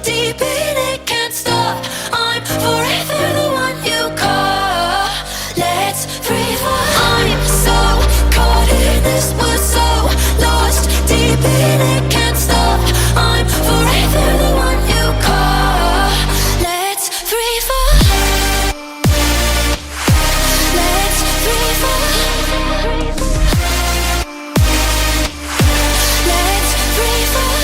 deep in it, can't stop. I'm forever the one you call. Let's free fall. I'm so caught in this, we're so lost. Deep in it, can't stop. I'm forever the one you call. Let's free fall. Let's free fall. Let's free fall.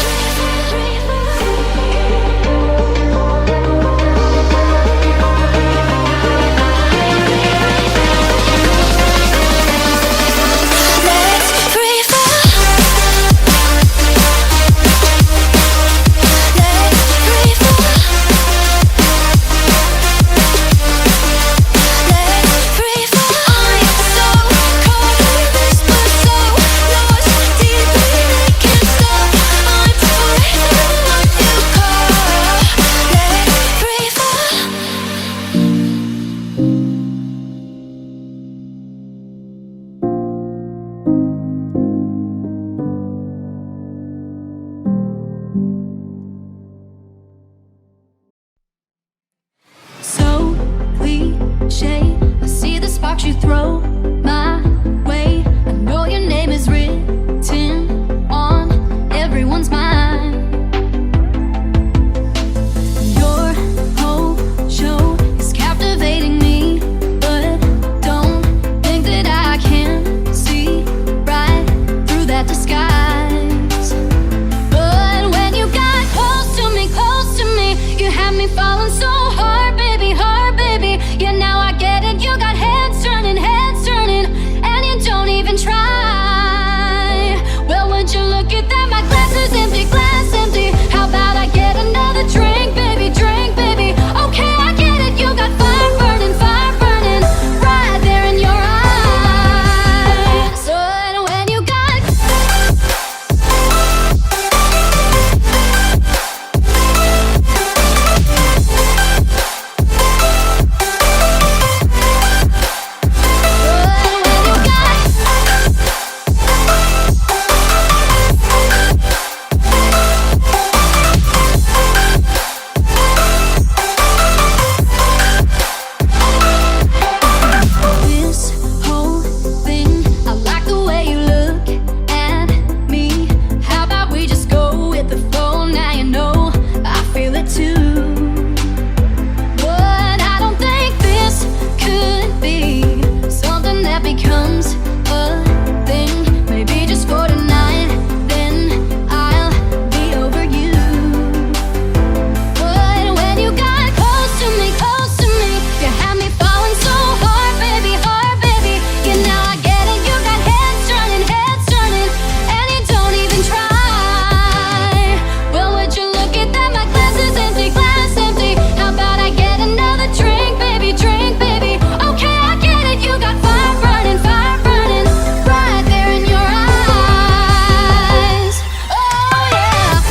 So cliche, I see the sparks you throw my way. I know your name is written on everyone's mind. Your whole show is captivating me, but don't think that I can see right through that disguise. But when you got close to me, you had me falling so hard, baby, hard, baby. Yeah, now I get it, you got heads turning, and you don't even try. Well, would you look at that, my glass is empty, glass empty. How about I get another drink, baby, drink, baby. Okay, I get it, you got fire burning, right there in your eyes. But when you got this whole thing, I like the way you look at me. How about we just go with the flow? Now you know I feel it too. But I don't think this could be something that becomes a thing. Maybe just for tonight, then I'll be over you. But when you got close to me, you had me falling so hard, baby, hard, baby. Yeah, now I get it, you got heads turning, and you don't even try. Well, would you look at that, my glass is empty, glass empty. How about I get another drink, baby, drink, baby. Okay, I get it, you got fire burning, right there in your eyes. Oh yeah.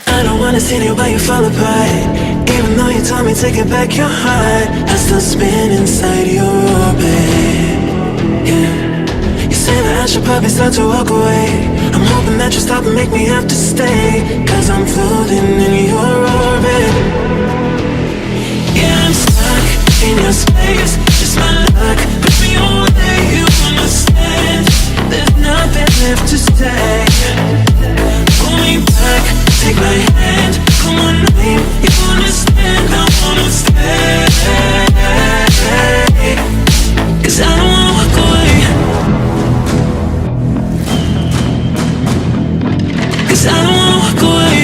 I don't wanna see you, but you fall apart. Even though you told me taking back your heart, I still spin inside your orbit. Yeah. You say that I should probably start to walk away. I'm hoping that you stop and make me have to stay, 'cause I'm floating in your orbit. Yeah, I'm stuck in your space, just my luck. Push me away, you understand. There's nothing left to say. Pull me back, take my hand, call my name. You understand, I wanna stay. 'Cause I don't wanna walk away. 'Cause I don't wanna walk away.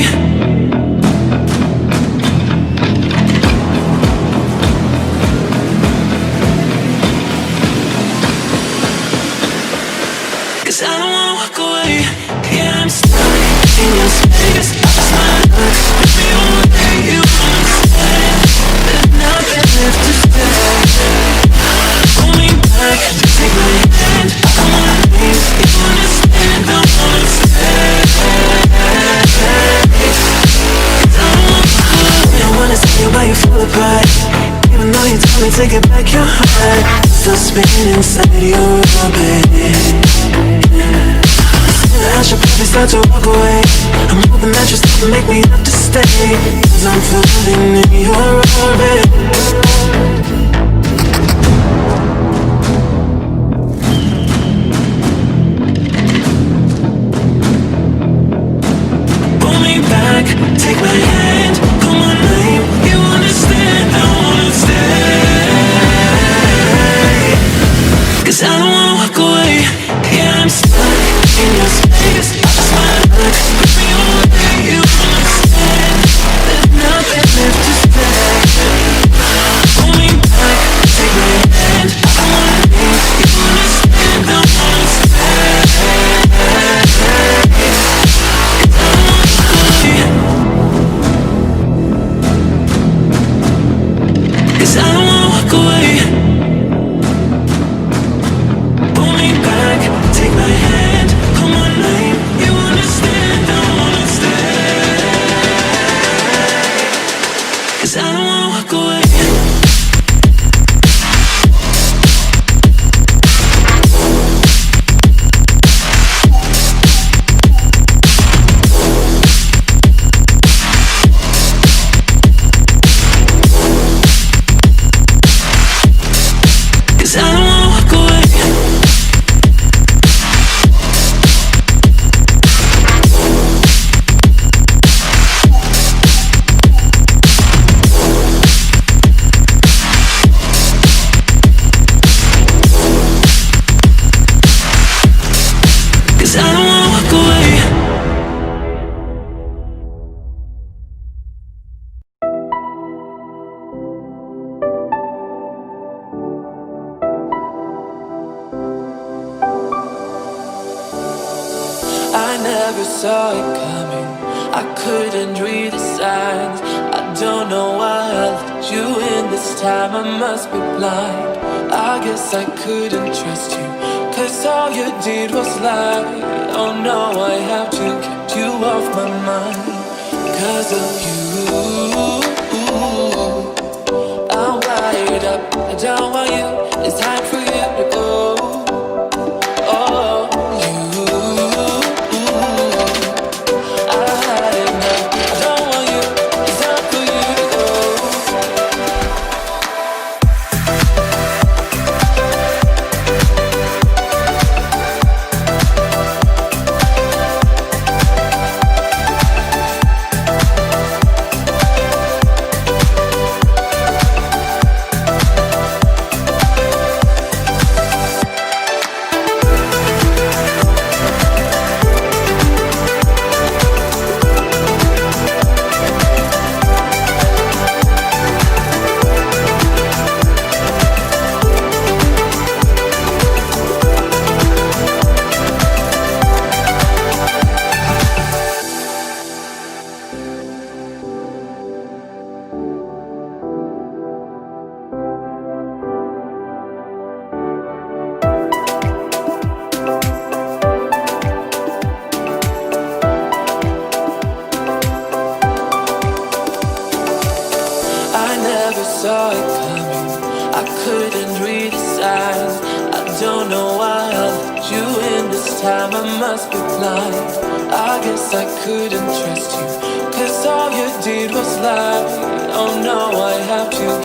me taking back your heart. Still spinning inside your orbit. I should probably start to walk away. I'm hoping that you're still make me have to stay, 'cause I'm floating in your orbit. Pull me back, take my hand, call my name. You understand, I wanna stay, 'cause I don't wanna walk away. Yeah, I'm stuck in your space. Just my luck, push me away. You understand, there's nothing left to say. Pull me back, take my hand, I wanna leave. You understand, I wanna stay, 'cause I don't wanna walk away. Pull me back, take my hand, call my name. You understand, I wanna stay, 'cause I don't wanna walk away. Cause I don't wanna walk away. Cause I don't wanna walk away. I never saw it coming, I couldn't read the signs. I don't know why I let you in this time, I must be blind. I guess I couldn't trust you, 'cause all you did was lie. Oh no, I have to keep you off my mind. 'Cause of you, I'm wired up, I don't want you, it's time for you to go. Oh, you, I had enough, I don't want you, it's time for you to go. I never saw it coming, I couldn't read the signs. I don't know why I let you in this time, I must be blind. I guess I couldn't trust you, 'cause all you did was lie. Oh no, I have to